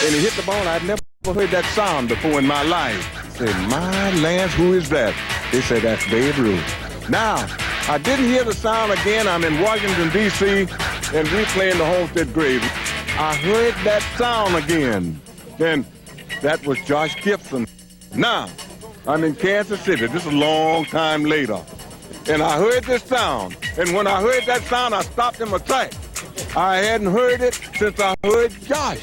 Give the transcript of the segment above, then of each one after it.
and he hit the ball. I'd never heard that sound before in my life. I said, my lands, who is that? They said, that's Babe Ruth. Now, I didn't hear the sound again. I'm in Washington, D.C., and we playing the Homestead Grave. I heard that sound again. Then that was Josh Gibson. Now, I'm in Kansas City. This is a long time later. And I heard this sound. And when I heard that sound, I stopped in my track. I hadn't heard it since I heard Josh.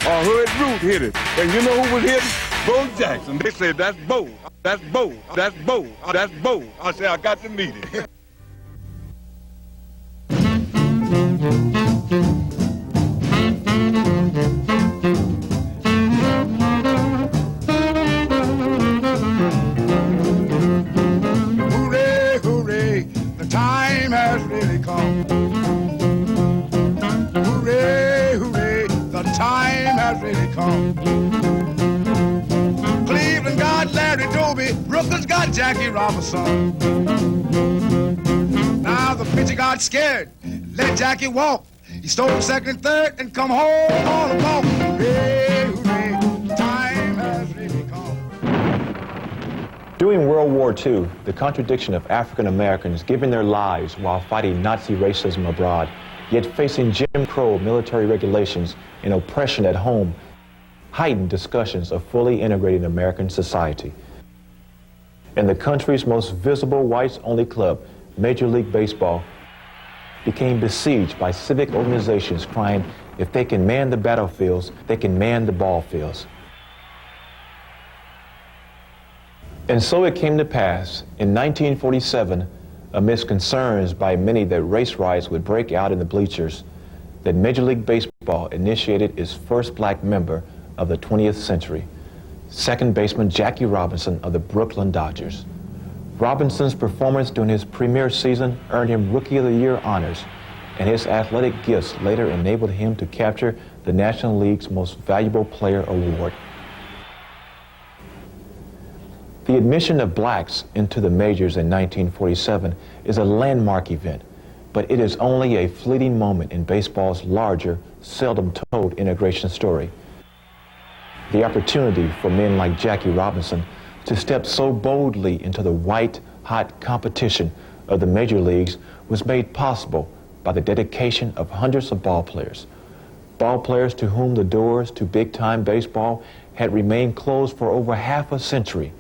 I heard Ruth hit it. And you know who was hitting? Bo Jackson. They said, that's Bo. That's Bo. That's Bo. That's Bo. I said, I got to meet him. Hooray, hooray, the time has really come. Hooray, hooray, the time has really come. Cleveland got Larry Doby, Brooklyn's got Jackie Robinson. Now the pitcher got scared, let Jackie walk. He stole second and third and come home all along. Hooray, hooray, the time has really come. During World War II, the contradiction of African Americans giving their lives while fighting Nazi racism abroad, yet facing Jim Crow military regulations and oppression at home, heightened discussions of fully integrating American society. And the country's most visible whites-only club, Major League Baseball, became besieged by civic organizations crying, if they can man the battlefields, they can man the ball fields. And so it came to pass, in 1947, amidst concerns by many that race riots would break out in the bleachers, that Major League Baseball initiated its first black member of the 20th century, second baseman Jackie Robinson of the Brooklyn Dodgers. Robinson's performance during his premier season earned him Rookie of the Year honors, and his athletic gifts later enabled him to capture the National League's Most Valuable Player award. The admission of blacks into the majors in 1947 is a landmark event, but it is only a fleeting moment in baseball's larger, seldom told integration story. The opportunity for men like Jackie Robinson to step so boldly into the white-hot competition of the major leagues was made possible by the dedication of hundreds of ball players to whom the doors to big-time baseball had remained closed for over half a century,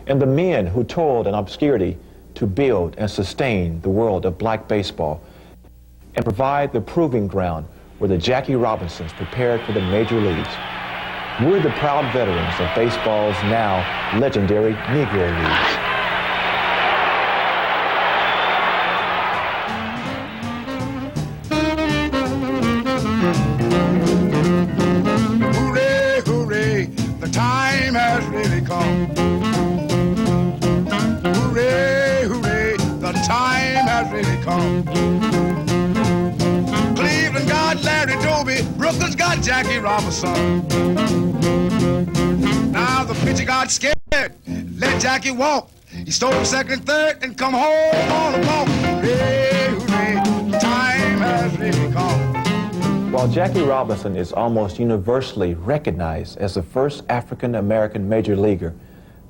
and the men who toiled in obscurity to build and sustain the world of black baseball and provide the proving ground where the Jackie Robinsons prepared for the major leagues. We're the proud veterans of baseball's now legendary Negro Leagues. Hooray, hooray, the time has really come. Hooray, hooray, the time has really come. Cleveland got Larry Doby, Brooklyn's got Jackie Robinson. Now the pitcher got scared, let Jackie walk. He stole second and third and come home all along. Hooray, hooray, the time has really come. While Jackie Robinson is almost universally recognized as the first African-American major leaguer,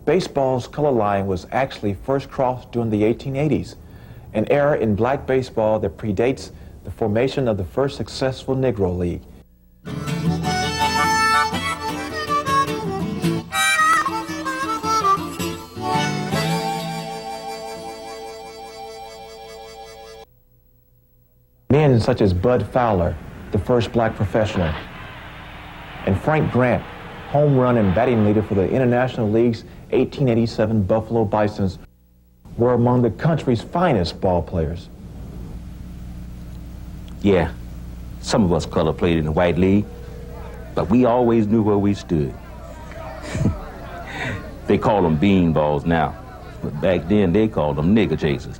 baseball's color line was actually first crossed during the 1880s, an era in black baseball that predates the formation of the first successful Negro League. Men such as Bud Fowler, the first black professional, and Frank Grant, home run and batting leader for the International League's 1887 Buffalo Bisons, were among the country's finest ball players. Yeah, some of us color played in the white league, but we always knew where we stood. They call them bean balls now, but back then they called them nigger chasers.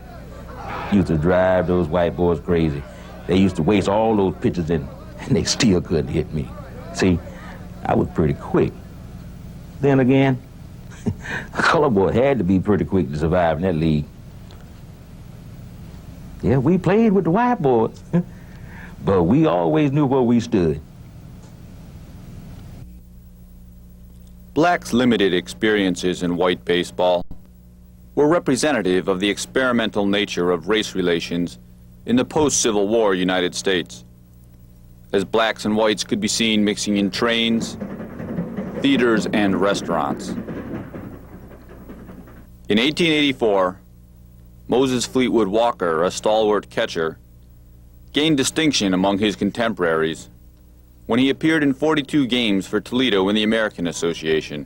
Used to drive those white boys crazy. They used to waste all those pitches and they still couldn't hit me. See, I was pretty quick. Then again, a color boy had to be pretty quick to survive in that league. Yeah, we played with the white boys, but we always knew where we stood. Blacks' limited experiences in white baseball were representative of the experimental nature of race relations in the post-Civil War United States, as blacks and whites could be seen mixing in trains, theaters, and restaurants. In 1884, Moses Fleetwood Walker, a stalwart catcher, gained distinction among his contemporaries when he appeared in 42 games for Toledo in the American Association,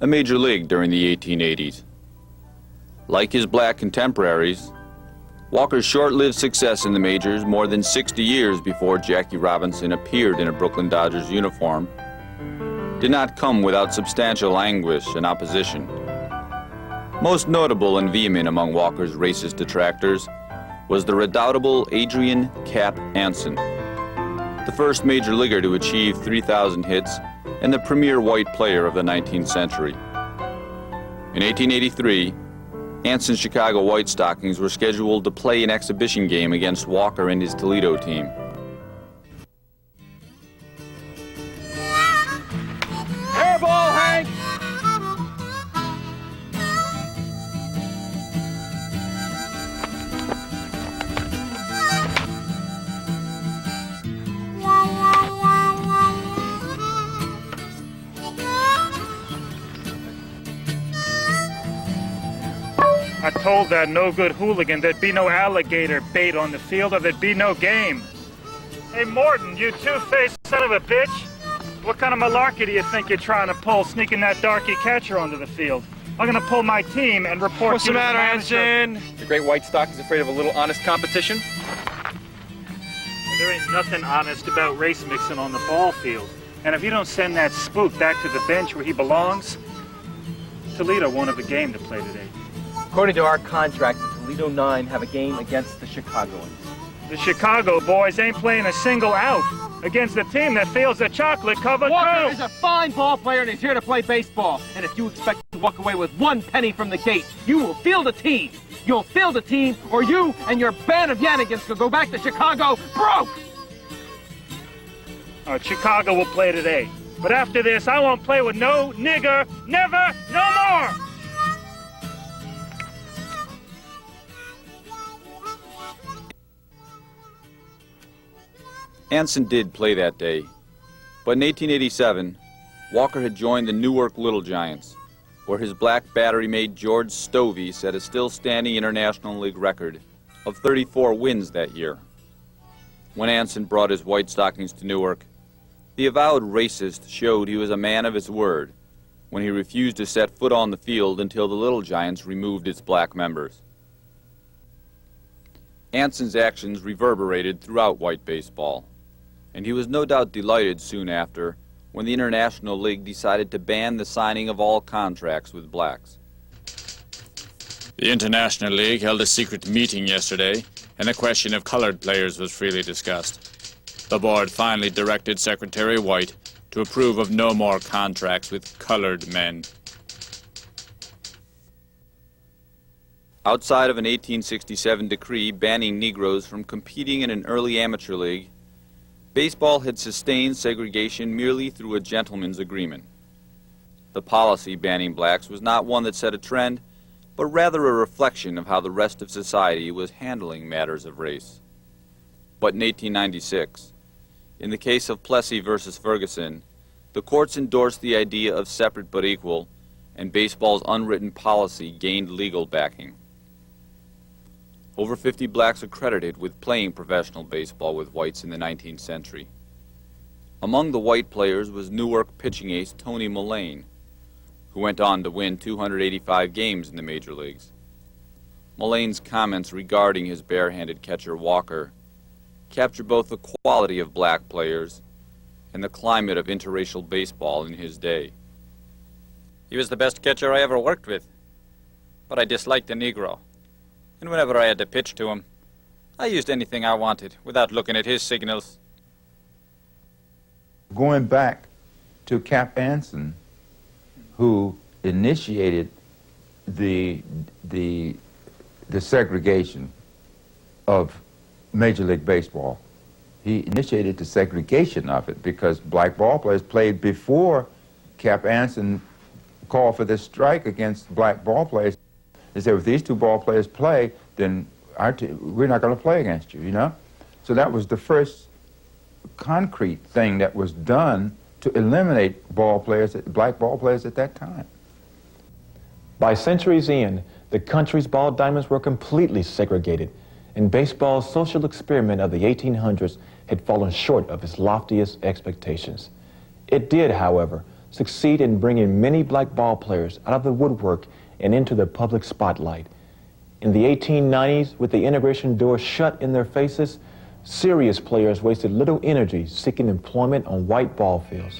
a major league during the 1880s. Like his black contemporaries, Walker's short-lived success in the majors more than 60 years before Jackie Robinson appeared in a Brooklyn Dodgers uniform did not come without substantial anguish and opposition. Most notable and vehement among Walker's racist detractors was the redoubtable Adrian "Cap" Anson, the first major leaguer to achieve 3,000 hits and the premier white player of the 19th century. In 1883, Anson's Chicago White Stockings were scheduled to play an exhibition game against Walker and his Toledo team. Air ball, Hank! I told that no-good hooligan there'd be no alligator bait on the field or there'd be no game. Hey, Morton, you two-faced son of a bitch. What kind of malarkey do you think you're trying to pull, sneaking that darky catcher onto the field? I'm gonna pull my team and report What's you the to matter, manager. Anson? The great white stock is afraid of a little honest competition? There ain't nothing honest about race mixing on the ball field. And if you don't send that spook back to the bench where he belongs, Toledo won't have a game to play today. According to our contract, the Toledo 9 have a game against the Chicagoans. The Chicago boys ain't playing a single out against the team that feels the chocolate-covered Walker coat. is a fine ball player and he's here to play baseball. And if you expect to walk away with 1 penny from the gate, you will field a team. You'll field a team, or you and your band of Yannigans will go back to Chicago broke! Chicago will play today. But after this, I won't play with no nigger, never, no more! Anson did play that day, but in 1887, Walker had joined the Newark Little Giants, where his black battery mate George Stovey set a still-standing International League record of 34 wins that year. When Anson brought his White Stockings to Newark, the avowed racist showed he was a man of his word when he refused to set foot on the field until the Little Giants removed its black members. Anson's actions reverberated throughout white baseball, and he was no doubt delighted soon after when the International League decided to ban the signing of all contracts with blacks. The International League held a secret meeting yesterday, and the question of colored players was freely discussed. The board finally directed Secretary White to approve of no more contracts with colored men. Outside of an 1867 decree banning Negroes from competing in an early amateur league, baseball had sustained segregation merely through a gentleman's agreement. The policy banning blacks was not one that set a trend, but rather a reflection of how the rest of society was handling matters of race. But in 1896, in the case of Plessy versus Ferguson, the courts endorsed the idea of separate but equal, and baseball's unwritten policy gained legal backing. Over 50 blacks are credited with playing professional baseball with whites in the 19th century. Among the white players was Newark pitching ace Tony Mullane, who went on to win 285 games in the major leagues. Mullane's comments regarding his barehanded catcher Walker captured both the quality of black players and the climate of interracial baseball in his day. He was the best catcher I ever worked with, but I disliked the Negro. And whenever I had to pitch to him, I used anything I wanted without looking at his signals. Going back to Cap Anson, who initiated the segregation of Major League Baseball. He initiated the segregation of it because black ball players played before Cap Anson called for this strike against black ball players. They said, if these two ball players play, then we're not going to play against you, you know? So that was the first concrete thing that was done to eliminate black ball players at that time. By century's end, the country's ball diamonds were completely segregated, and baseball's social experiment of the 1800s had fallen short of its loftiest expectations. It did, however, succeed in bringing many black ball players out of the woodwork and into the public spotlight. In the 1890s, with the integration door shut in their faces, serious players wasted little energy seeking employment on white ball fields.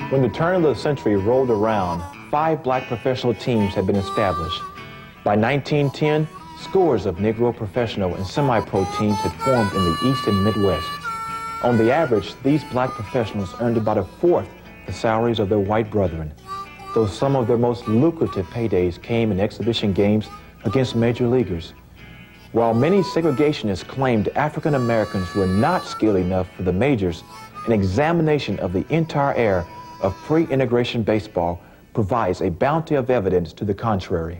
When the turn of the century rolled around, 5 black professional teams had been established. By 1910, scores of Negro professional and semi-pro teams had formed in the East and Midwest. On the average, these black professionals earned about a fourth the salaries of their white brethren, though some of their most lucrative paydays came in exhibition games against major leaguers. While many segregationists claimed African Americans were not skilled enough for the majors, an examination of the entire era of pre-integration baseball provides a bounty of evidence to the contrary.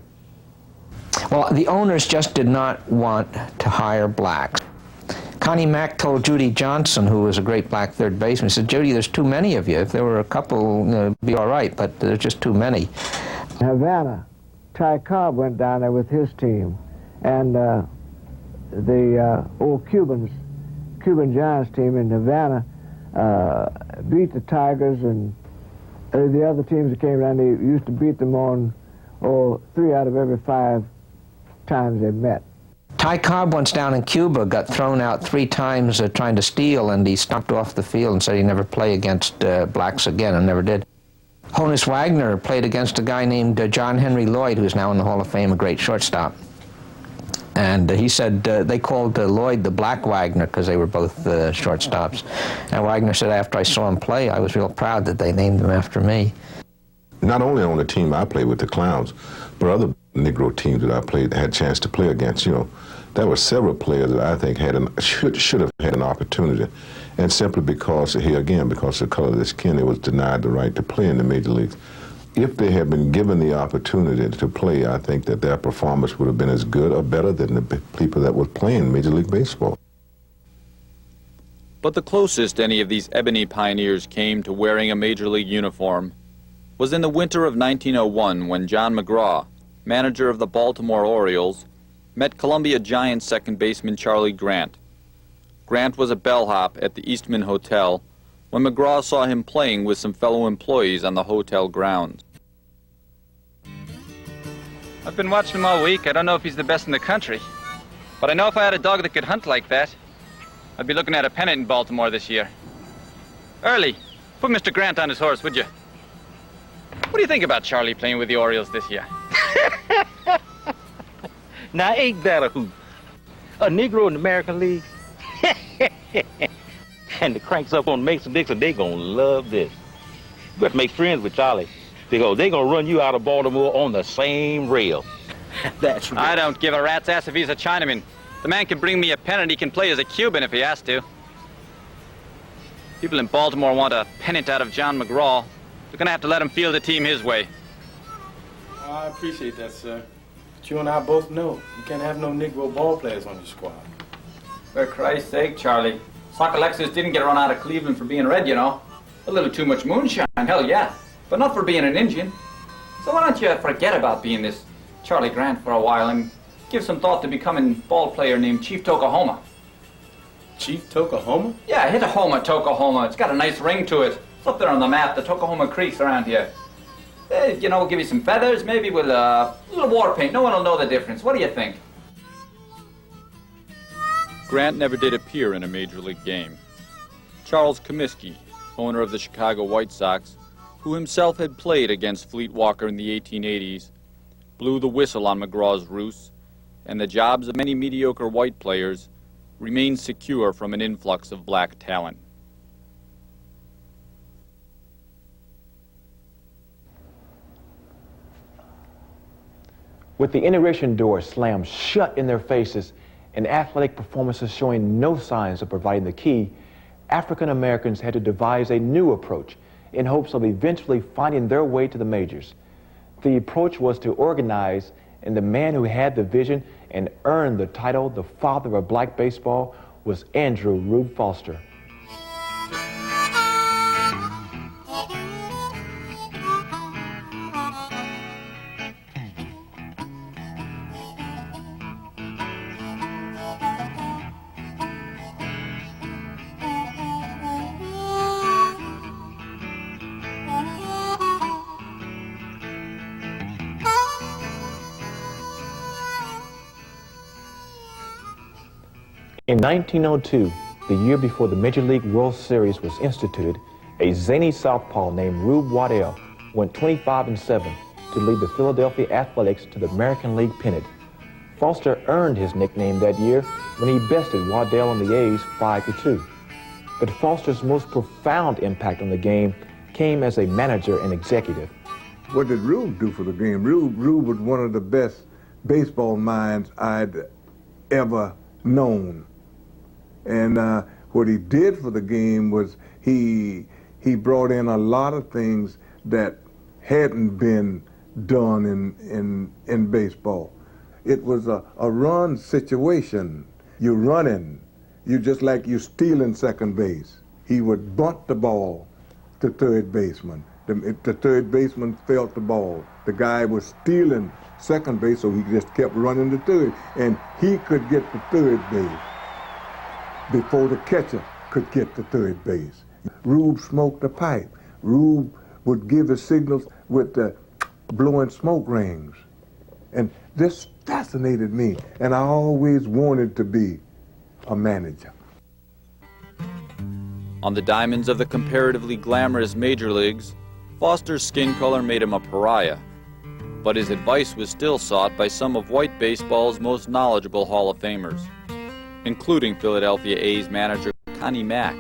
Well, the owners just did not want to hire blacks. Connie Mack told Judy Johnson, who was a great black third baseman, said, Judy, there's too many of you. If there were a couple, it'd be all right, but there's just too many. In Havana, Ty Cobb went down there with his team, and the old Cuban Giants team in Havana beat the Tigers, and the other teams that came down, they used to beat them on 3 out of every 5 times they met. Ty Cobb once down in Cuba got thrown out 3 times trying to steal, and he stomped off the field and said he'd never play against blacks again, and never did. Honus Wagner played against a guy named John Henry Lloyd, who's now in the Hall of Fame, a great shortstop. And he said they called Lloyd the Black Wagner because they were both shortstops. And Wagner said, after I saw him play, I was real proud that they named him after me. Not only on the team I played with, the Clowns, but other Negro teams that I played, had a chance to play against, you know, there were several players that I think should have had an opportunity. And simply because, here again, because of the color of their skin, they was denied the right to play in the major leagues. If they had been given the opportunity to play, I think that their performance would have been as good or better than the people that were playing Major League Baseball. But the closest any of these ebony pioneers came to wearing a Major League uniform was in the winter of 1901 when John McGraw, manager of the Baltimore Orioles, met Columbia Giants second baseman Charlie Grant. Grant was a bellhop at the Eastman Hotel when McGraw saw him playing with some fellow employees on the hotel grounds. I've been watching him all week. I don't know if he's the best in the country. But I know if I had a dog that could hunt like that, I'd be looking at a pennant in Baltimore this year. Hurley, put Mr. Grant on his horse, would you? What do you think about Charlie playing with the Orioles this year? Now, ain't that a hoot? A Negro in the American League? And the cranks up on Mason-Dixon, they gonna love this. You better make friends with Charlie, because they gonna run you out of Baltimore on the same rail. That's right. I don't give a rat's ass if he's a Chinaman. The man can bring me a pennant. He can play as a Cuban if he has to. People in Baltimore want a pennant out of John McGraw. They're gonna have to let him field the team his way. I appreciate that, sir. But you and I both know you can't have no Negro ball players on your squad. For Christ's sake, Charlie. Sock Alexis didn't get run out of Cleveland for being red, you know. A little too much moonshine, hell yeah. But not for being an Indian. So why don't you forget about being this Charlie Grant for a while and give some thought to becoming a ball player named Chief Tokahoma. Chief Tokahoma? Yeah, hit a home at Tokahoma. It's got a nice ring to it. It's up there on the map, the Tokahoma Creek's around here. You know, we'll give you some feathers, maybe with a little war paint. No one will know the difference. What do you think? Grant never did appear in a Major League game. Charles Comiskey, owner of the Chicago White Sox, who himself had played against Fleet Walker in the 1880s, blew the whistle on McGraw's ruse, and the jobs of many mediocre white players remained secure from an influx of black talent. With the integration door slammed shut in their faces and athletic performances showing no signs of providing the key, African Americans had to devise a new approach in hopes of eventually finding their way to the majors. The approach was to organize, and the man who had the vision and earned the title the father of black baseball was Andrew Rube Foster. In 1902, the year before the Major League World Series was instituted, a zany southpaw named Rube Waddell went 25-7 to lead the Philadelphia Athletics to the American League pennant. Foster earned his nickname that year when he bested Waddell and the A's 5-2. But Foster's most profound impact on the game came as a manager and executive. What did Rube do for the game? Rube was one of the best baseball minds I'd ever known. And what he did for the game was he brought in a lot of things that hadn't been done in baseball. It was a run situation. You're running. You just like you stealing second base. He would bunt the ball to third baseman. The third baseman felt the ball. The guy was stealing second base, so he just kept running to third. And he could get to third base before the catcher could get to third base. Rube smoked a pipe. Rube would give his signals with the blowing smoke rings. And this fascinated me, and I always wanted to be a manager. On the diamonds of the comparatively glamorous major leagues, Foster's skin color made him a pariah, but his advice was still sought by some of white baseball's most knowledgeable Hall of Famers, including Philadelphia A's manager Connie Mack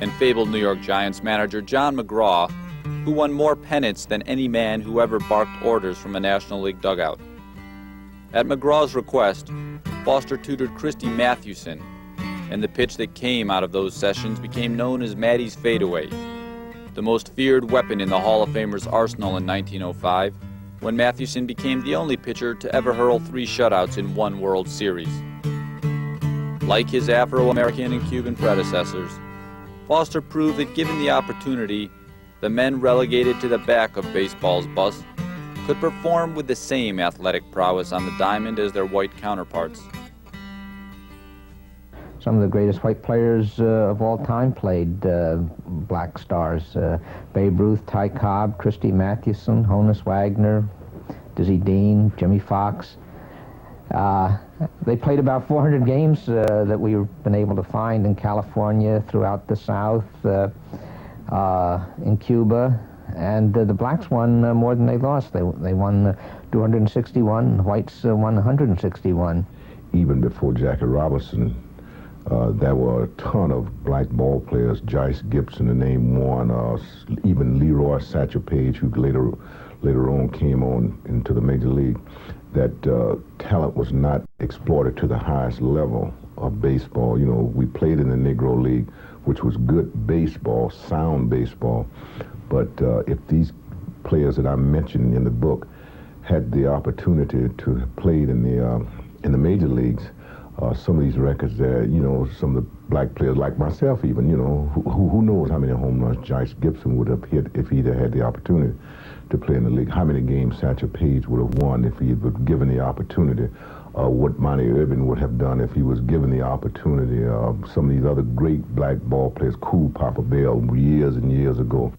and fabled New York Giants manager John McGraw, who won more pennants than any man who ever barked orders from a National League dugout. At McGraw's request, Foster tutored Christy Mathewson, and the pitch that came out of those sessions became known as Matty's fadeaway, the most feared weapon in the Hall of Famers' arsenal in 1905, when Mathewson became the only pitcher to ever hurl 3 shutouts in one World Series. Like his Afro-American and Cuban predecessors, Foster proved that given the opportunity, the men relegated to the back of baseball's bus could perform with the same athletic prowess on the diamond as their white counterparts. Some of the greatest white players of all time played black stars. Babe Ruth, Ty Cobb, Christy Mathewson, Honus Wagner, Dizzy Dean, Jimmy Fox. They played about 400 games that we've been able to find in California, throughout the South, in Cuba, and the blacks won more than they lost. They won 261, the whites won 161. Even before Jackie Robinson, there were a ton of black ball players. Jice Gibson, to name one, even Leroy Satchel Paige, who later on came on into the major league. That talent was not exploited to the highest level of baseball. You know, we played in the Negro League, which was good baseball, sound baseball. But if these players that I mentioned in the book had the opportunity to have played in the major leagues, some of these records there, you know, some of the black players like myself even, you know, who knows how many home runs Jice Gibson would have hit if he'd had the opportunity to play in the league, how many games Satchel Paige would have won if he had been given the opportunity, what Monty Irvin would have done if he was given the opportunity, some of these other great black ball players, Cool Papa Bell, years and years ago.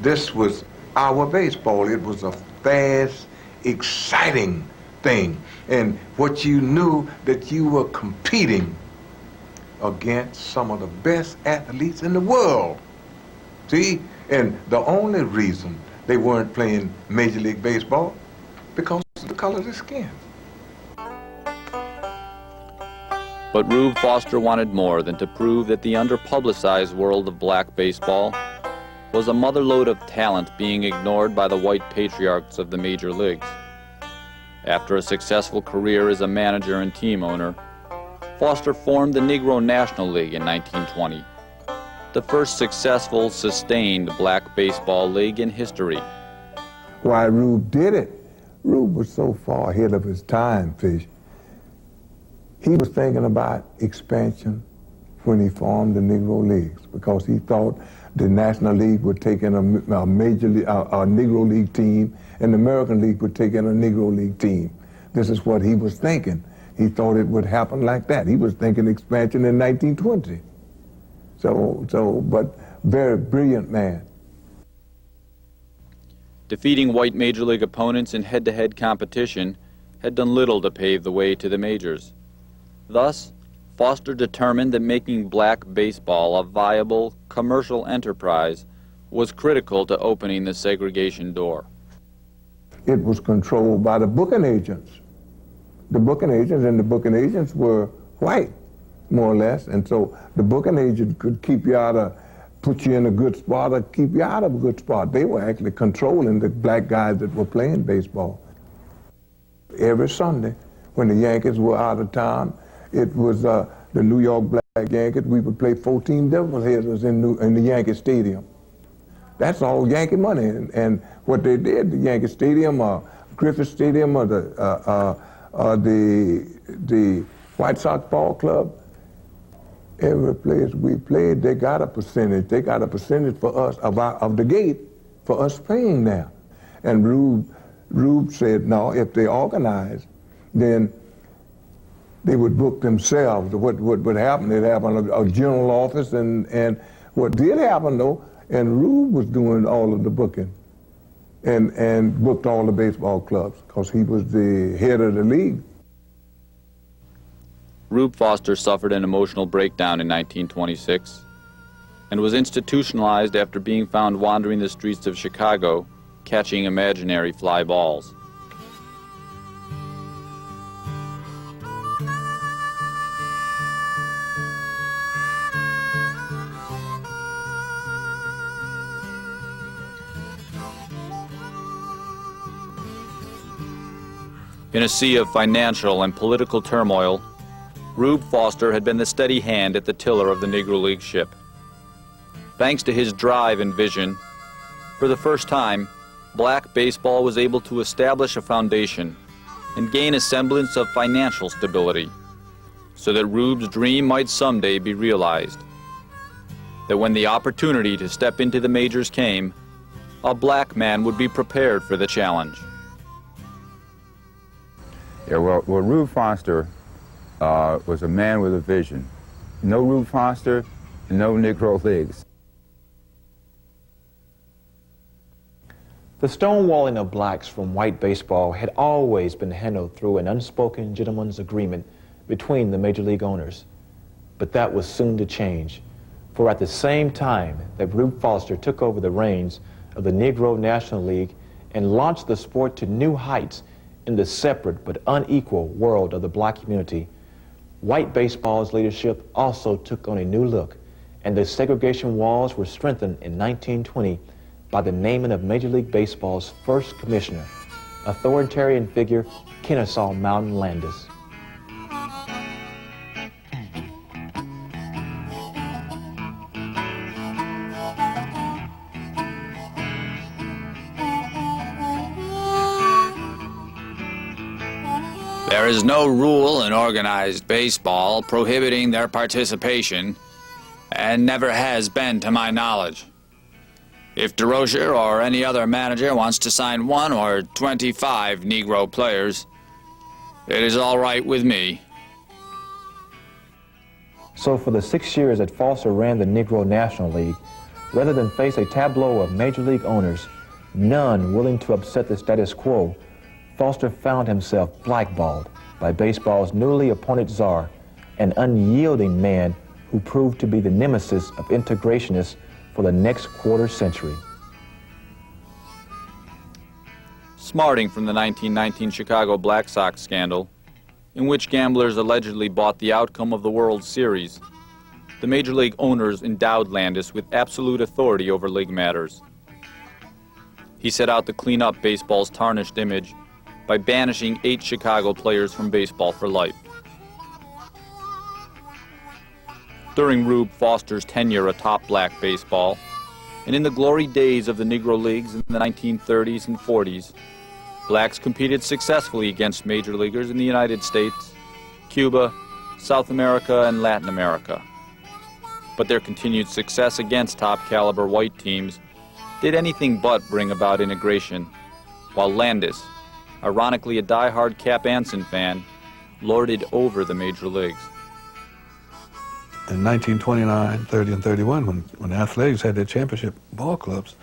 This was our baseball. It was a fast, exciting thing. And what you knew that you were competing against some of the best athletes in the world. See, and the only reason they weren't playing Major League Baseball, because of the color of their skin. But Rube Foster wanted more than to prove that the underpublicized world of black baseball was a motherlode of talent being ignored by the white patriarchs of the major leagues. After a successful career as a manager and team owner, Foster formed the Negro National League in 1920, the first successful, sustained black baseball league in history. Why Rube did it? Rube was so far ahead of his time, Fish. He was thinking about expansion when he formed the Negro Leagues, because he thought the National League would take in a major league, a Negro League team, and the American League would take in a Negro League team. This is what he was thinking. He thought it would happen like that. He was thinking expansion in 1920. But very brilliant man. Defeating white major league opponents in head-to-head competition had done little to pave the way to the majors. Thus, Foster determined that making black baseball a viable commercial enterprise was critical to opening the segregation door. It was controlled by the booking agents. The booking agents were white, more or less, and so the booking agent could keep you out of, put you in a good spot or keep you out of a good spot. They were actually controlling the black guys that were playing baseball. Every Sunday, when the Yankees were out of town, it was the New York Black Yankees. We would play 14 doubleheaders in the Yankee Stadium. That's all Yankee money. And what they did, the Yankee Stadium or Griffith Stadium or the White Sox Ball Club, every place we played, they got a percentage. They got a percentage for us of the gate for us playing there. And Rube said, no, if they organized, then they would book themselves. What would happen, they'd have a general office, and what did happen though, and Rube was doing all of the booking and booked all the baseball clubs because he was the head of the league. Rube Foster suffered an emotional breakdown in 1926 and was institutionalized after being found wandering the streets of Chicago catching imaginary fly balls. In a sea of financial and political turmoil, Rube Foster had been the steady hand at the tiller of the Negro League ship. Thanks to his drive and vision, for the first time, black baseball was able to establish a foundation and gain a semblance of financial stability, so that Rube's dream might someday be realized. That when the opportunity to step into the majors came, a black man would be prepared for the challenge. Yeah, well, Rube Foster was a man with a vision. No Rube Foster, no Negro Leagues. The stonewalling of blacks from white baseball had always been handled through an unspoken gentleman's agreement between the major league owners. But that was soon to change, for at the same time that Rube Foster took over the reins of the Negro National League and launched the sport to new heights in the separate but unequal world of the black community, white baseball's leadership also took on a new look, and the segregation walls were strengthened in 1920 by the naming of Major League Baseball's first commissioner, authoritarian figure Kennesaw Mountain Landis. There is no rule in organized baseball prohibiting their participation, and never has been to my knowledge. If DeRocher or any other manager wants to sign 1 or 25 Negro players, it is all right with me. So for the 6 years that Foster ran the Negro National League, rather than face a tableau of major league owners, none willing to upset the status quo, Foster found himself blackballed by baseball's newly appointed czar, an unyielding man who proved to be the nemesis of integrationists for the next quarter century. Smarting from the 1919 Chicago Black Sox scandal, in which gamblers allegedly bought the outcome of the World Series, the Major League owners endowed Landis with absolute authority over league matters. He set out to clean up baseball's tarnished image by banishing 8 Chicago players from baseball for life. During Rube Foster's tenure atop black baseball, and in the glory days of the Negro Leagues in the 1930s and 40s, blacks competed successfully against major leaguers in the United States, Cuba, South America, and Latin America. But their continued success against top-caliber white teams did anything but bring about integration, while Landis, ironically a die-hard Cap Anson fan, lorded over the major leagues. In 1929, 30, and 31, when the Athletics had their championship ball clubs,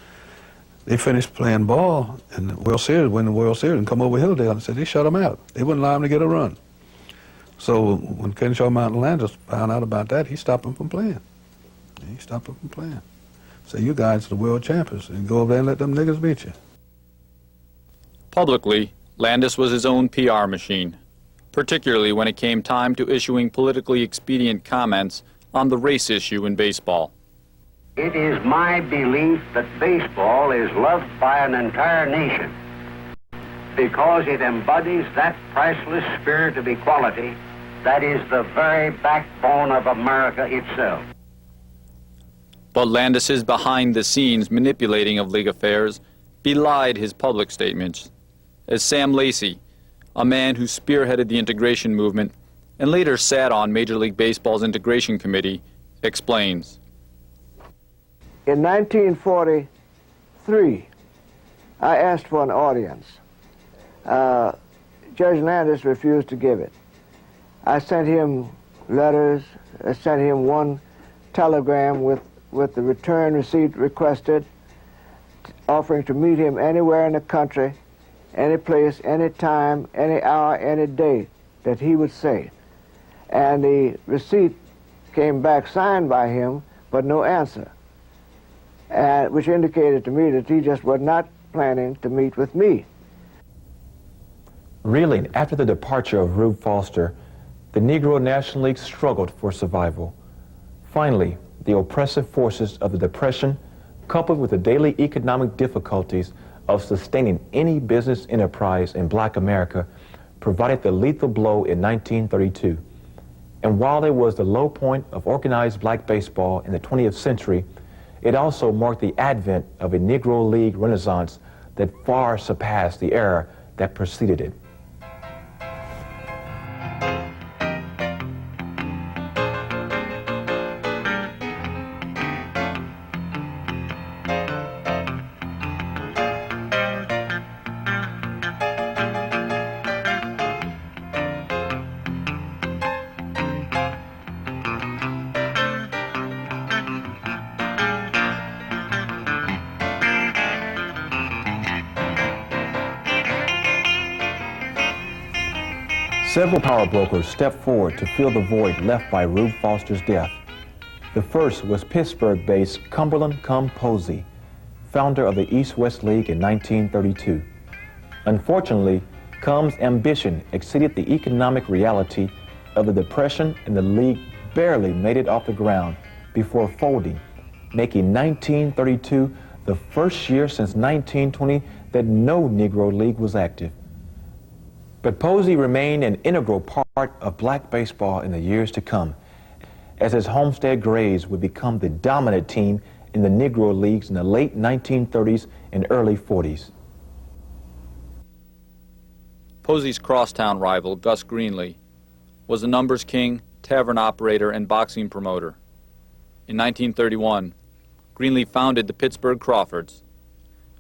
they finished playing ball in the World Series, win the World Series, and come over Hilldale and said they shut them out. They wouldn't allow them to get a run. So when Kenshaw Mountain Landis found out about that, he stopped them from playing. He stopped them from playing. So you guys are the world champions, and go over there and let them niggas beat you. Publicly, Landis was his own PR machine, particularly when it came time to issuing politically expedient comments on the race issue in baseball. It is my belief that baseball is loved by an entire nation because it embodies that priceless spirit of equality that is the very backbone of America itself. But Landis's behind-the-scenes manipulating of league affairs belied his public statements, as Sam Lacey, a man who spearheaded the integration movement and later sat on Major League Baseball's integration committee, explains. In 1943, I asked for an audience. Judge Landis refused to give it. I sent him letters, I sent him one telegram with the return receipt requested, offering to meet him anywhere in the country, any place, any time, any hour, any day that he would say. And the receipt came back signed by him, but no answer, which indicated to me that he just was not planning to meet with me. Reeling after the departure of Rube Foster, the Negro National League struggled for survival. Finally, the oppressive forces of the Depression, coupled with the daily economic difficulties of sustaining any business enterprise in black America, provided the lethal blow in 1932. And while it was the low point of organized black baseball in the 20th century, it also marked the advent of a Negro League renaissance that far surpassed the era that preceded it. Several power brokers stepped forward to fill the void left by Rube Foster's death. The first was Pittsburgh-based Cumberland Cum Posey, founder of the East-West League in 1932. Unfortunately, Cum's ambition exceeded the economic reality of the Depression, and the league barely made it off the ground before folding, making 1932 the first year since 1920 that no Negro League was active. But Posey remained an integral part of black baseball in the years to come, as his Homestead Grays would become the dominant team in the Negro Leagues in the late 1930s and early 40s. Posey's crosstown rival, Gus Greenlee, was a numbers king, tavern operator, and boxing promoter. In 1931, Greenlee founded the Pittsburgh Crawfords.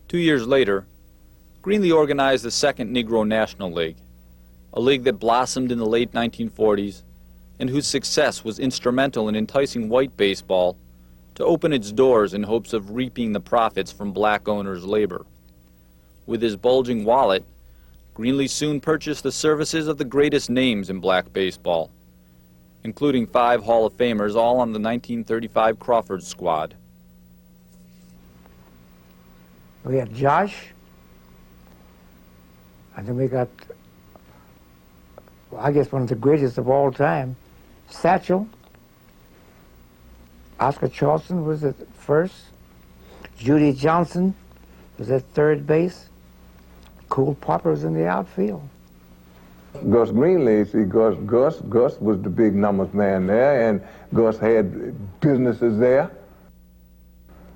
2 years later, Greenlee organized the Second Negro National League, a league that blossomed in the late 1940s and whose success was instrumental in enticing white baseball to open its doors in hopes of reaping the profits from black owners' labor. With his bulging wallet, Greenlee soon purchased the services of the greatest names in black baseball, including 5 Hall of Famers, all on the 1935 Crawford squad. We had Josh, and then we got, well, I guess one of the greatest of all time, Satchel. Oscar Charleston was at first. Judy Johnson was at third base. Cool Popper was in the outfield. Gus Greenlee, see, Gus was the big numbers man there, and Gus had businesses there.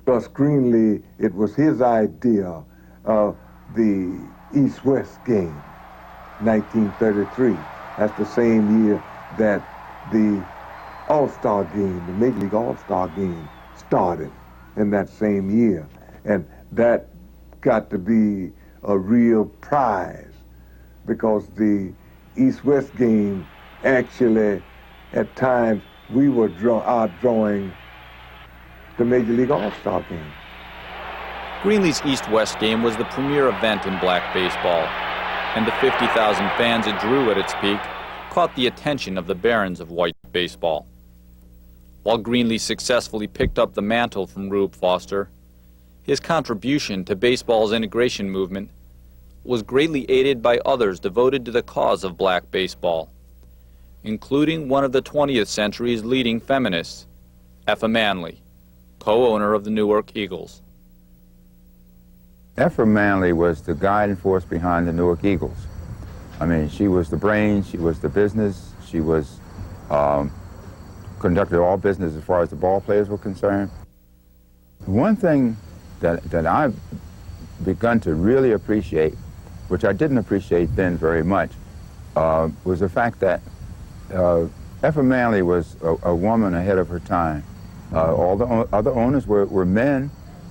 Gus Greenlee, it was his idea of the East-West game, 1933. That's the same year that the All-Star game, the Major League All-Star game, started in that same year. And that got to be a real prize because the East-West game, actually, at times, we were outdrawing the Major League All-Star game. Greenlee's East-West game was the premier event in black baseball, and the 50,000 fans it drew at its peak caught the attention of the barons of white baseball. While Greenlee successfully picked up the mantle from Rube Foster, his contribution to baseball's integration movement was greatly aided by others devoted to the cause of black baseball, including one of the 20th century's leading feminists, Effa Manley, co-owner of the Newark Eagles. Effa Manley was the guiding force behind the Newark Eagles. I mean, she was the brains, she was the business, she was conducted all business as far as the ball players were concerned. One thing that I've begun to really appreciate, which I didn't appreciate then very much, was the fact that Effa Manley was a woman ahead of her time. All the other owners were men,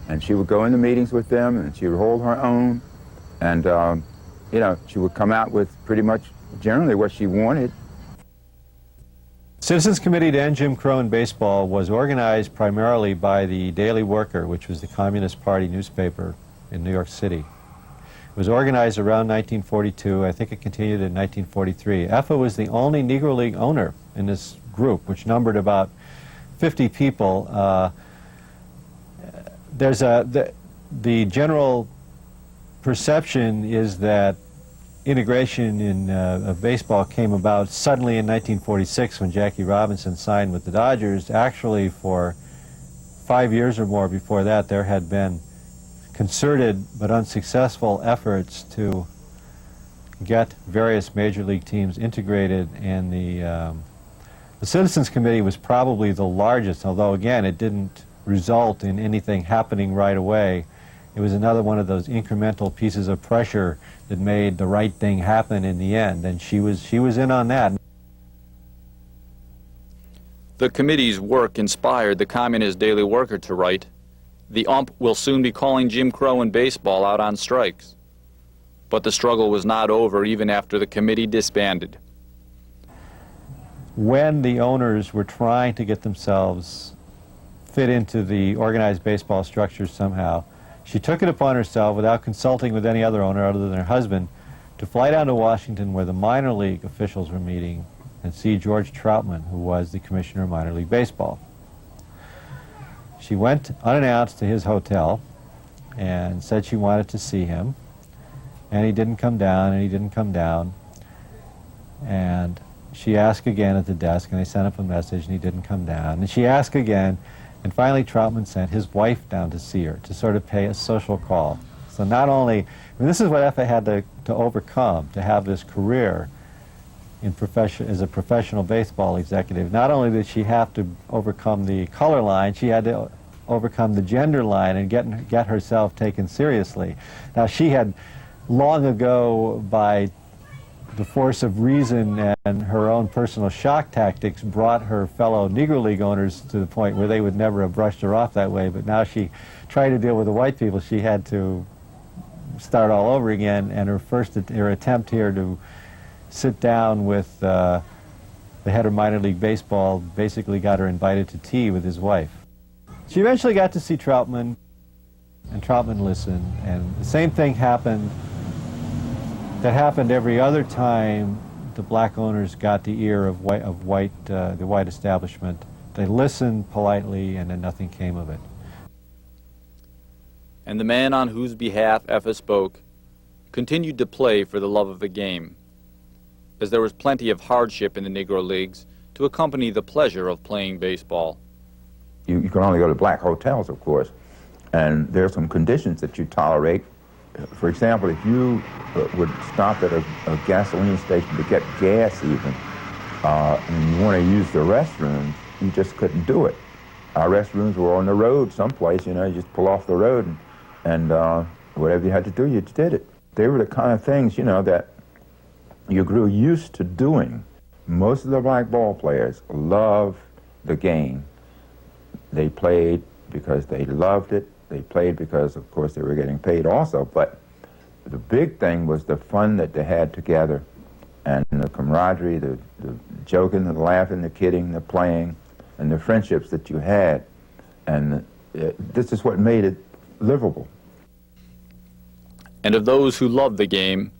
and she would go into meetings with them, and she would hold her own, and you know, she would come out with pretty much generally what she wanted. Citizens Committee to End Jim Crow in Baseball was organized primarily by the Daily Worker, which was the Communist Party newspaper in New York City. It was organized around 1942. I think it continued in 1943. Effa was the only Negro League owner in this group, which numbered about 50 people. The general perception is that integration of baseball came about suddenly in 1946 when Jackie Robinson signed with the Dodgers. Actually, for 5 years or more before that, there had been concerted but unsuccessful efforts to get various major league teams integrated, and the Citizens Committee was probably the largest, although again it didn't result in anything happening right away. It was another one of those incremental pieces of pressure that made the right thing happen in the end, and she was in on that. The committee's work inspired the Communist Daily Worker to write, "The ump will soon be calling Jim Crow and baseball out on strikes." But the struggle was not over even after the committee disbanded. When the owners were trying to get themselves fit into the organized baseball structure somehow, she took it upon herself, without consulting with any other owner other than her husband, to fly down to Washington where the minor league officials were meeting and see George Troutman, who was the commissioner of minor league baseball. She went unannounced to his hotel and said she wanted to see him, and he didn't come down, and he didn't come down. And she asked again at the desk, and they sent up a message, and he didn't come down. And she asked again, and finally Troutman sent his wife down to see her, to sort of pay a social call. So not only, I mean, this is what Effa had to overcome, to have this career in as a professional baseball executive. Not only did she have to overcome the color line, she had to overcome the gender line and get herself taken seriously. Now, she had long ago, by the force of reason and her own personal shock tactics, brought her fellow Negro League owners to the point where they would never have brushed her off that way. But now she tried to deal with the white people. She had to start all over again, and her attempt here to sit down with the head of minor league baseball basically got her invited to tea with his wife. She eventually got to see Troutman, and Troutman listened, and the same thing happened that happened every other time the black owners got the ear of the white establishment. They listened politely, and then nothing came of it. and the man on whose behalf Effa spoke continued to play for the love of the game, as there was plenty of hardship in the Negro Leagues to accompany the pleasure of playing baseball. You can only go to black hotels, of course, and there are some conditions that you tolerate. For example, if you would stop at a gasoline station to get gas even, and you want to use the restrooms, you just couldn't do it. Our restrooms were on the road someplace, you know, you just pull off the road and whatever you had to do, you did it. They were the kind of things, you know, that you grew used to doing. Most of the black ball players loved the game. They played because they loved it. They played because, of course, they were getting paid also. But the big thing was the fun that they had together and the camaraderie, the joking, the laughing, the kidding, the playing, and the friendships that you had. And this is what made it livable. And of those who loved the game,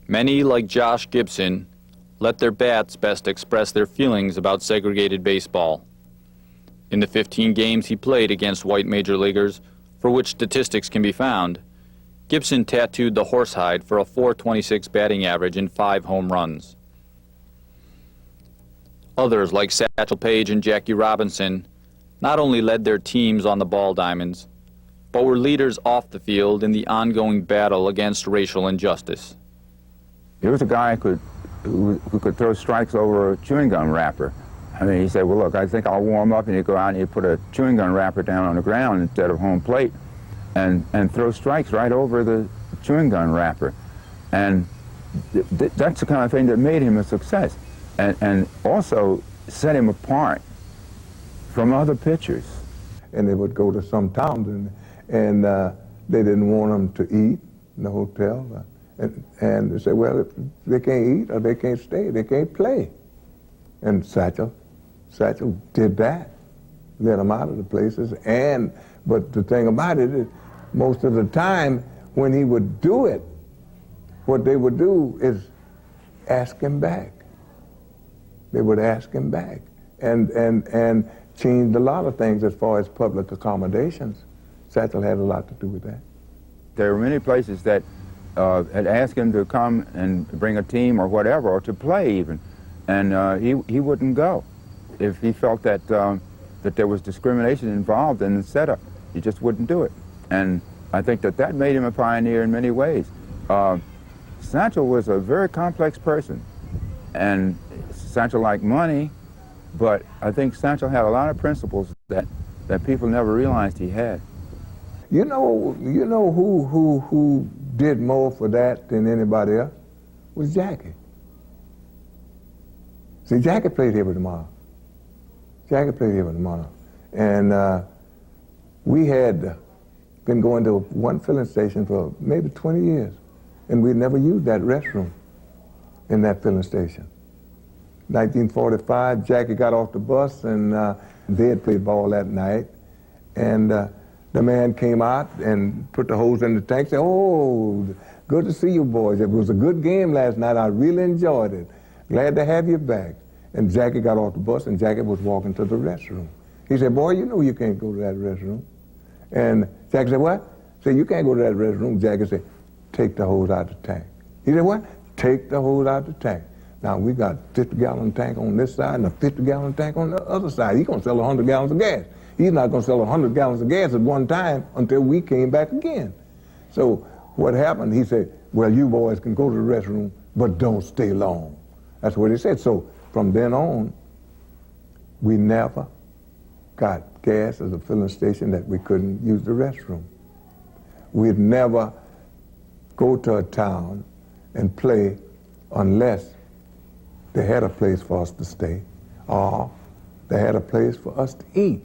many, like Josh Gibson, let their bats best express their feelings about segregated baseball. In the 15 games he played against white major leaguers, for which statistics can be found, Gibson tattooed the horsehide for a .426 batting average and 5 home runs. Others, like Satchel Paige and Jackie Robinson, not only led their teams on the ball diamonds, but were leaders off the field in the ongoing battle against racial injustice. There was a guy who could throw strikes over a chewing gum wrapper. I mean, he said, well, look, I think I'll warm up, and he'd go out and he'd put a chewing gum wrapper down on the ground instead of home plate and throw strikes right over the chewing gum wrapper. And that's the kind of thing that made him a success and also set him apart from other pitchers. And they would go to some towns, and they didn't want them to eat in the hotel. And they said, well, if they can't eat or they can't stay, they can't play. And Satchel did that, let them out of the places. But the thing about it is, most of the time when he would do it, what they would do is ask him back. They would ask him back and changed a lot of things as far as public accommodations. Satchel had a lot to do with that. There were many places that had asked him to come and bring a team or whatever, or to play even, and he wouldn't go if he felt that that there was discrimination involved in the setup. He just wouldn't do it, and I think that made him a pioneer in many ways. Satchel was a very complex person, and Satchel liked money, but I think Satchel had a lot of principles that people never realized he had. You know who did more for that than anybody else? Was Jackie. See, Jackie played here with tomorrow. And we had been going to one filling station for maybe 20 years, and we'd never used that restroom in that filling station. 1945, Jackie got off the bus, and they had played ball that night, and the man came out and put the hose in the tank, said, oh, good to see you boys. It was a good game last night. I really enjoyed it. Glad to have you back. And Jackie got off the bus, and Jackie was walking to the restroom. He said, boy, you know you can't go to that restroom. And Jackie said, what? He said, you can't go to that restroom. Jackie said, take the hose out of the tank. He said, what? Take the hose out of the tank. Now, we got a 50-gallon tank on this side and a 50-gallon tank on the other side. He's going to sell 100 gallons of gas. He's not going to sell 100 gallons of gas at one time until we came back again. So what happened, he said, well, you boys can go to the restroom, but don't stay long. That's what he said. So from then on, we never got gas at a filling station that we couldn't use the restroom. We'd never go to a town and play unless they had a place for us to stay, or they had a place for us to eat.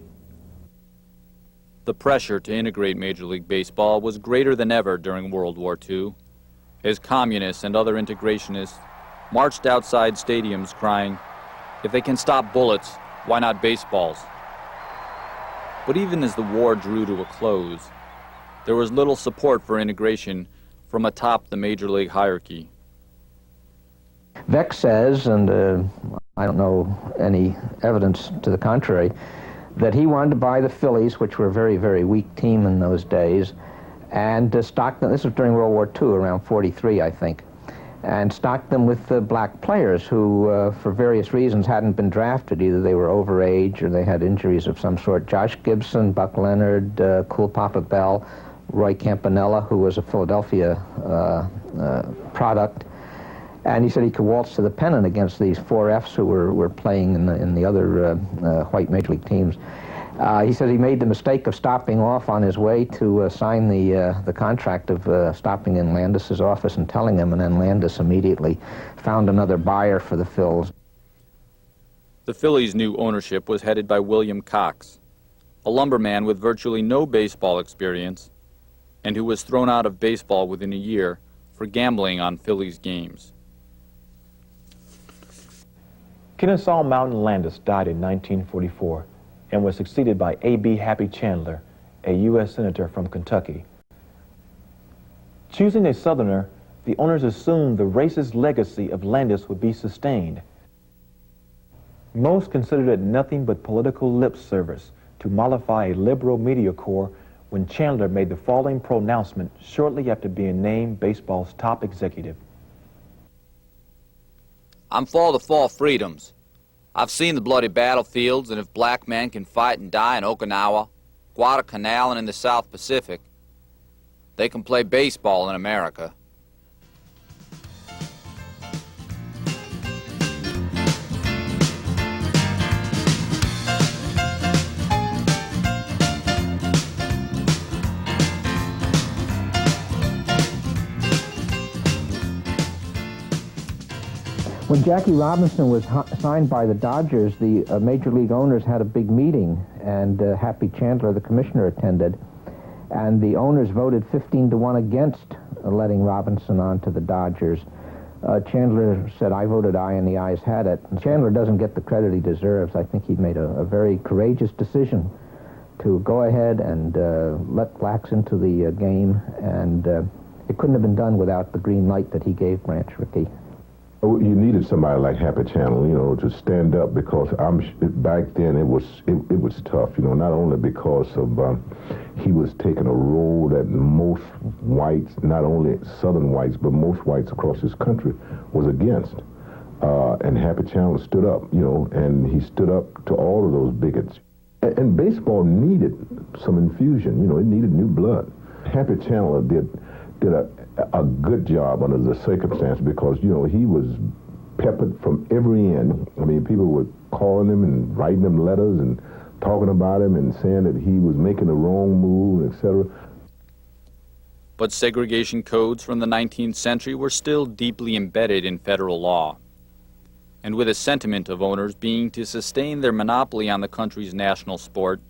The pressure to integrate Major League Baseball was greater than ever during World War II, as communists and other integrationists marched outside stadiums crying, if they can stop bullets, why not baseballs? But even as the war drew to a close, there was little support for integration from atop the Major League hierarchy. Vex says, and I don't know any evidence to the contrary, that he wanted to buy the Phillies, which were a very, very weak team in those days, and stocked them. This was during World War II, around 43, I think, and stocked them with black players who, for various reasons, hadn't been drafted. Either they were overage or they had injuries of some sort. Josh Gibson, Buck Leonard, Cool Papa Bell, Roy Campanella, who was a Philadelphia product. And he said he could waltz to the pennant against these 4Fs who were playing in the other white major league teams. He said he made the mistake of stopping off on his way to sign the contract of stopping in Landis's office and telling him, and then Landis immediately found another buyer for the Phils. The Phillies' new ownership was headed by William Cox, a lumberman with virtually no baseball experience, and who was thrown out of baseball within a year for gambling on Phillies games. Kennesaw Mountain Landis died in 1944 and was succeeded by A.B. Happy Chandler, a U.S. Senator from Kentucky. Choosing a Southerner, the owners assumed the racist legacy of Landis would be sustained. Most considered it nothing but political lip service to mollify a liberal media corps when Chandler made the following pronouncement shortly after being named baseball's top executive. I'm for the four freedoms. I've seen the bloody battlefields, and if black men can fight and die in Okinawa, Guadalcanal, and in the South Pacific, they can play baseball in America. When Jackie Robinson was signed by the Dodgers, the major league owners had a big meeting, and Happy Chandler, the commissioner, attended. And the owners voted 15-1 against letting Robinson on to the Dodgers. Chandler said, "I voted aye," and the ayes had it. And Chandler doesn't get the credit he deserves. I think he made a very courageous decision to go ahead and let blacks into the game, and it couldn't have been done without the green light that he gave Branch Rickey. You needed somebody like Happy Chandler, you know, to stand up, because back then it was tough, you know, not only because of he was taking a role that most whites, not only Southern whites, but most whites across this country was against. And Happy Chandler stood up, you know, and he stood up to all of those bigots. And baseball needed some infusion, you know, it needed new blood. Happy Chandler did a good job under the circumstance, because, you know, he was peppered from every end. I mean, people were calling him and writing him letters and talking about him and saying that he was making the wrong move, etc. But segregation codes from the 19th century were still deeply embedded in federal law. And with a sentiment of owners being to sustain their monopoly on the country's national sport,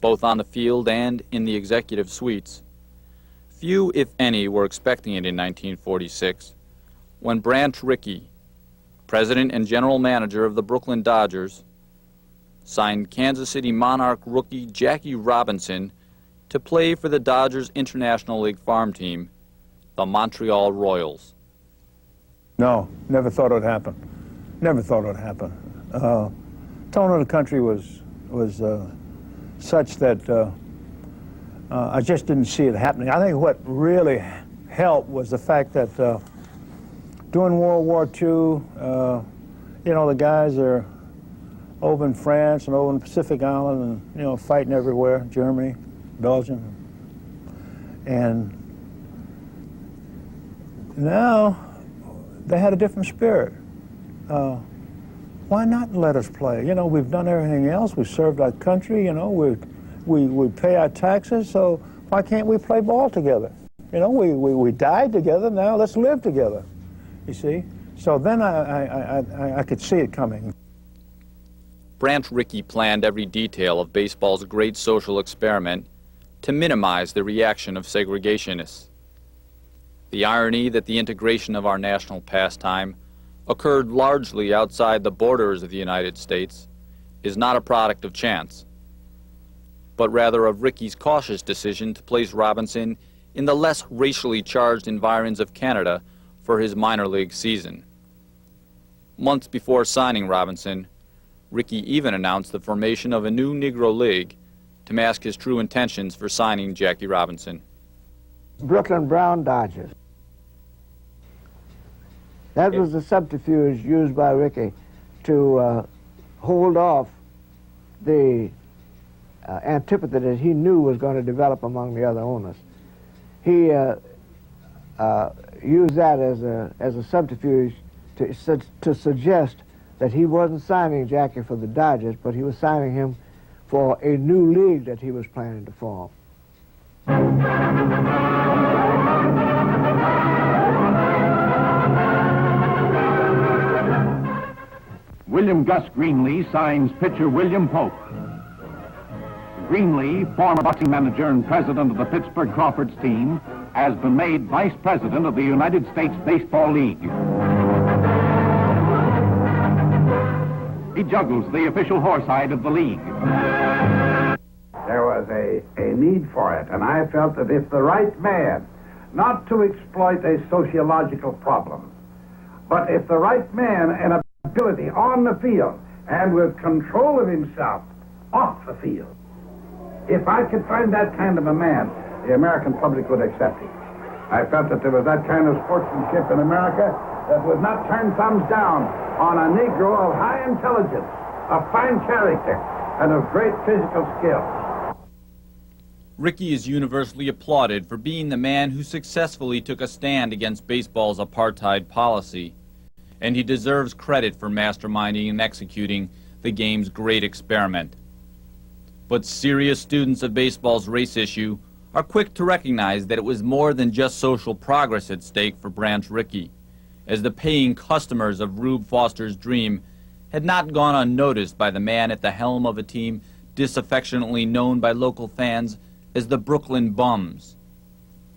both on the field and in the executive suites, few, if any, were expecting it in 1946, when Branch Rickey, president and general manager of the Brooklyn Dodgers, signed Kansas City Monarch rookie Jackie Robinson to play for the Dodgers International League farm team, the Montreal Royals. No, never thought it would happen. Never thought it would happen. Tone of the country was such that I just didn't see it happening. I think what really helped was the fact that during World War II, you know, the guys are over in France and over in the Pacific Island and, you know, fighting everywhere, Germany, Belgium. And now they had a different spirit. Why not let us play? You know, we've done everything else. We've served our country, you know, we pay our taxes, so why can't we play ball together? You know, we died together, now let's live together, you see? So then I could see it coming. Branch Rickey planned every detail of baseball's great social experiment to minimize the reaction of segregationists. The irony that the integration of our national pastime occurred largely outside the borders of the United States is not a product of chance, but rather of Rickey's cautious decision to place Robinson in the less racially charged environs of Canada for his minor league season. Months before signing Robinson, Rickey even announced the formation of a new Negro League to mask his true intentions for signing Jackie Robinson. Brooklyn Brown Dodgers. That was the subterfuge used by Ricky to hold off the antipathy that he knew was going to develop among the other owners. He used that as a subterfuge to suggest that he wasn't signing Jackie for the Dodgers, but he was signing him for a new league that he was planning to form. William Gus Greenlee signs pitcher William Pope. Greenlee, former boxing manager and president of the Pittsburgh Crawfords team, has been made vice president of the United States Baseball League. He juggles the official horsehide of the league. There was a need for it, and I felt that if the right man, not to exploit a sociological problem, but if the right man and ability on the field and with control of himself off the field, if I could find that kind of a man, the American public would accept him. I felt that there was that kind of sportsmanship in America that would not turn thumbs down on a Negro of high intelligence, of fine character, and of great physical skill. Ricky is universally applauded for being the man who successfully took a stand against baseball's apartheid policy, and he deserves credit for masterminding and executing the game's great experiment. But serious students of baseball's race issue are quick to recognize that it was more than just social progress at stake for Branch Rickey, as the paying customers of Rube Foster's dream had not gone unnoticed by the man at the helm of a team disaffectionately known by local fans as the Brooklyn Bums.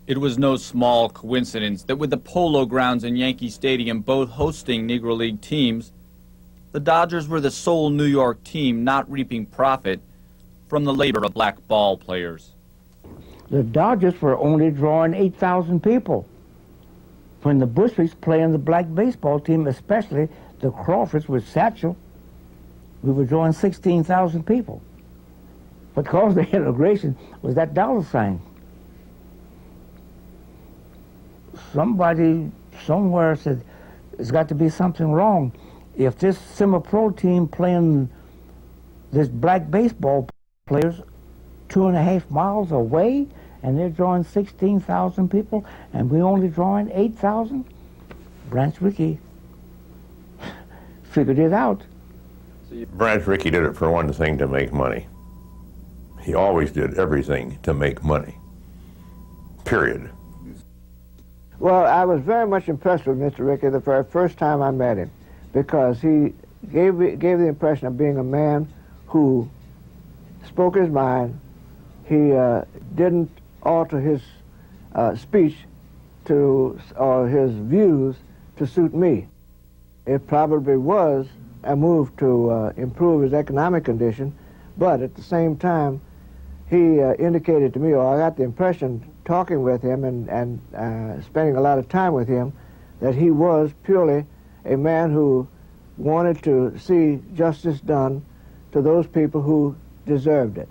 It was no small coincidence that with the Polo Grounds and Yankee Stadium both hosting Negro League teams, the Dodgers were the sole New York team not reaping profit from the labor of black ball players. The Dodgers were only drawing 8,000 people. When the Bushrys playing the black baseball team, especially the Crawfords with Satchel, we were drawing 16,000 people. Because the integration was that dollar sign. Somebody somewhere said, there's got to be something wrong. If this semi-pro team playing this black baseball players 2.5 miles away, and they're drawing 16,000 people, and we're only drawing 8,000? Branch Rickey figured it out. Branch Rickey did it for one thing, to make money. He always did everything to make money, period. Well, I was very much impressed with Mr. Rickey the very first time I met him, because he gave the impression of being a man who spoke his mind. He didn't alter his speech or his views to suit me. It probably was a move to improve his economic condition, but at the same time, he indicated to me, or I got the impression talking with him and spending a lot of time with him, that he was purely a man who wanted to see justice done to those people who deserved it.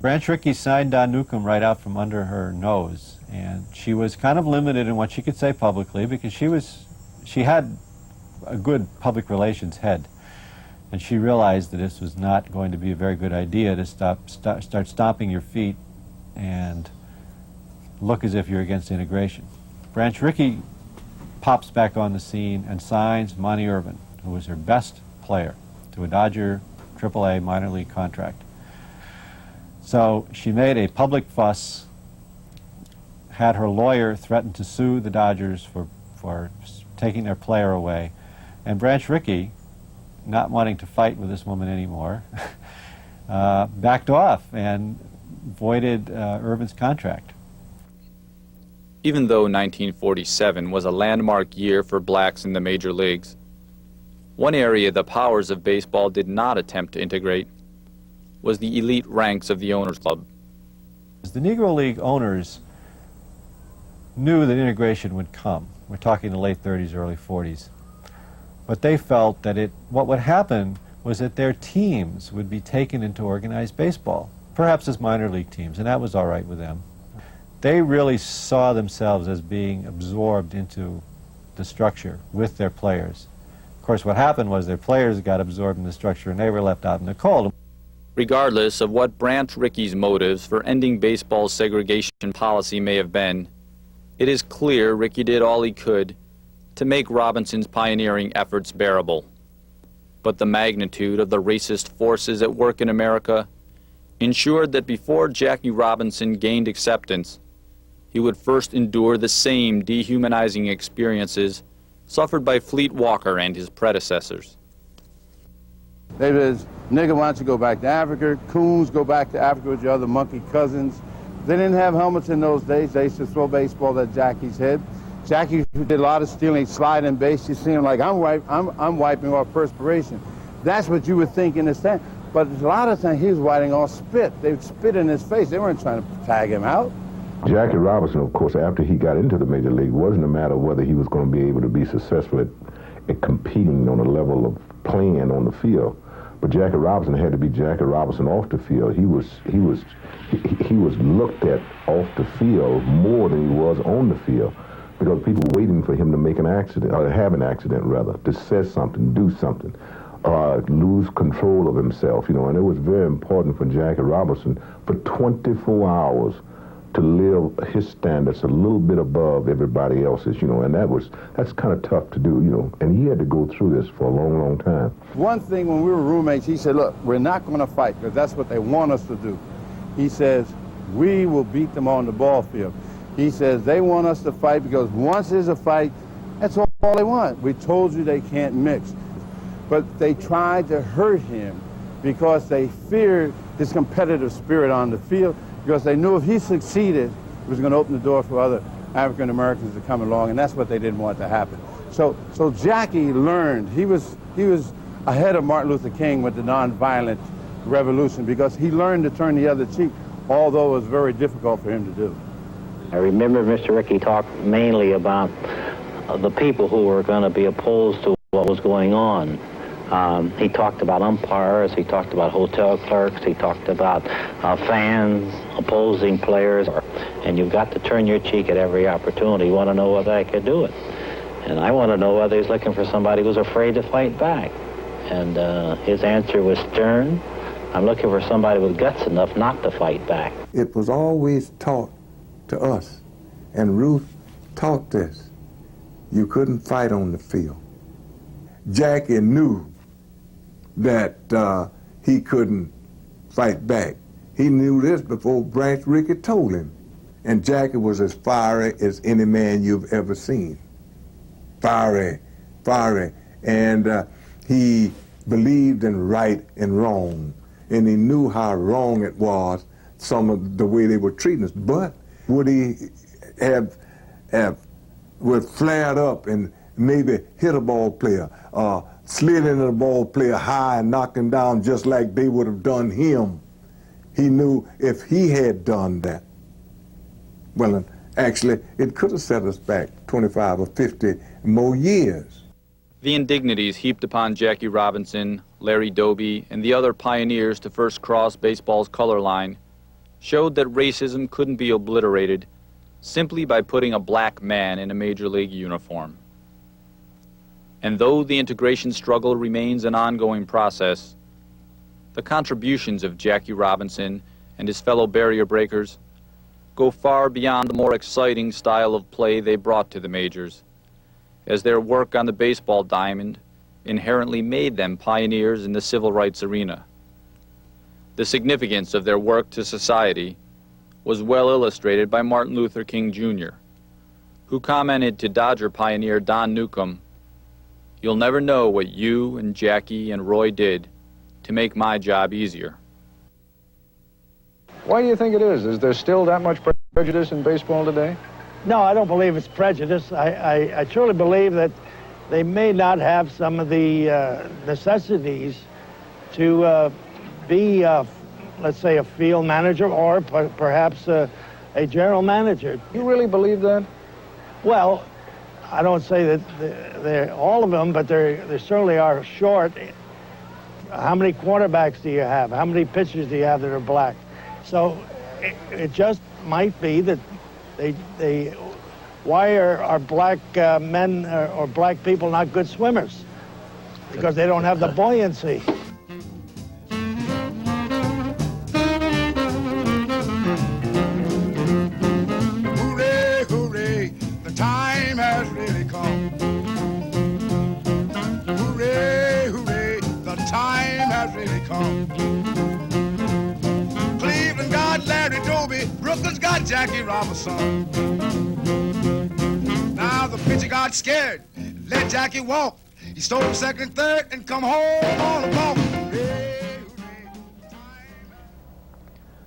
Branch Rickey signed Don Newcomb right out from under her nose, and she was kind of limited in what she could say publicly because she had a good public relations head, and she realized that this was not going to be a very good idea to start stomping your feet and look as if you're against integration. Branch Rickey pops back on the scene and signs Monty Irvin, who was her best player, to a Dodger AAA minor league contract. So she made a public fuss, had her lawyer threaten to sue the Dodgers for taking their player away, and Branch Rickey, not wanting to fight with this woman anymore, backed off and voided Irvin's contract. Even though 1947 was a landmark year for blacks in the major leagues, one area the powers of baseball did not attempt to integrate was the elite ranks of the Owners Club. The Negro League owners knew that integration would come. We're talking the late 30s, early 40s. But they felt that what would happen was that their teams would be taken into organized baseball, perhaps as minor league teams, and that was all right with them. they really saw themselves as being absorbed into the structure with their players. Of course, what happened was their players got absorbed in the structure and they were left out in the cold. Regardless of what Branch Rickey's motives for ending baseball's segregation policy may have been, it is clear Rickey did all he could to make Robinson's pioneering efforts bearable. But the magnitude of the racist forces at work in America ensured that before Jackie Robinson gained acceptance, he would first endure the same dehumanizing experiences suffered by Fleet Walker and his predecessors. They was, nigga, why don't you go back to Africa? Coons, go back to Africa with your other monkey cousins. They didn't have helmets in those days. They used to throw baseball at Jackie's head. Jackie did a lot of stealing, sliding base. You see him like, I'm wiping off perspiration. That's what you would think in this time. But a lot of times he was wiping off spit. They would spit in his face. They weren't trying to tag him out. Jackie Robinson, of course, after he got into the major league, wasn't a matter of whether he was going to be able to be successful at competing on a level of playing on the field. But Jackie Robinson had to be Jackie Robinson off the field. He was looked at off the field more than he was on the field, because people were waiting for him to make an accident, or have an accident rather, to say something, do something, lose control of himself, and it was very important for Jackie Robinson for 24 hours to live his standards a little bit above everybody else's, and that's kind of tough to do, and he had to go through this for a long, long time. One thing, when we were roommates, he said, look, we're not going to fight because that's what they want us to do. He says, we will beat them on the ball field. He says, they want us to fight because once there's a fight, that's all they want. We told you they can't mix. But they tried to hurt him because they feared his competitive spirit on the field, because they knew if he succeeded, it was going to open the door for other African Americans to come along, and that's what they didn't want to happen. So Jackie learned. He was ahead of Martin Luther King with the nonviolent revolution, because he learned to turn the other cheek, although it was very difficult for him to do. I remember Mr. Rickey talked mainly about the people who were going to be opposed to what was going on. He talked about umpires, he talked about hotel clerks, he talked about fans, opposing players, and you've got to turn your cheek at every opportunity. You want to know whether I could do it. And I want to know whether he's looking for somebody who's afraid to fight back. And his answer was stern. I'm looking for somebody with guts enough not to fight back. It was always taught to us, and Ruth taught this: you couldn't fight on the field. Jackie knew that he couldn't fight back. He knew this before Branch Rickey told him. And Jackie was as fiery as any man you've ever seen. Fiery, fiery. And he believed in right and wrong. And he knew how wrong it was, some of the way they were treating us. But would he have flared up and maybe hit a ball player, slid into the ball player high and knocked him down just like they would have done him? He knew if he had done that, well, actually, it could have set us back 25 or 50 more years. The indignities heaped upon Jackie Robinson, Larry Doby, and the other pioneers to first cross baseball's color line showed that racism couldn't be obliterated simply by putting a black man in a major league uniform. And though the integration struggle remains an ongoing process, the contributions of Jackie Robinson and his fellow barrier breakers go far beyond the more exciting style of play they brought to the majors, as their work on the baseball diamond inherently made them pioneers in the civil rights arena. The significance of their work to society was well illustrated by Martin Luther King Jr., who commented to Dodger pioneer Don Newcomb, "You'll never know what you and Jackie and Roy did to make my job easier." Why do you think it is? Is there still that much prejudice in baseball today? No, I don't believe it's prejudice. I truly believe that they may not have some of the necessities to be, let's say, a field manager or perhaps a general manager. You really believe that? Well, I don't say that they're all of them, but they certainly are short. How many quarterbacks do you have? How many pitchers do you have that are black? So it just might be that Why are black men or black people not good swimmers? Because they don't have the buoyancy. Hooray, hooray, the time has really come. Hooray, hooray, the time has really come. Cleveland got Larry Doby, Brooklyn's got Jackie Robinson. Now the pitcher got scared, let Jackie walk. He stole second and third and come home on a walk.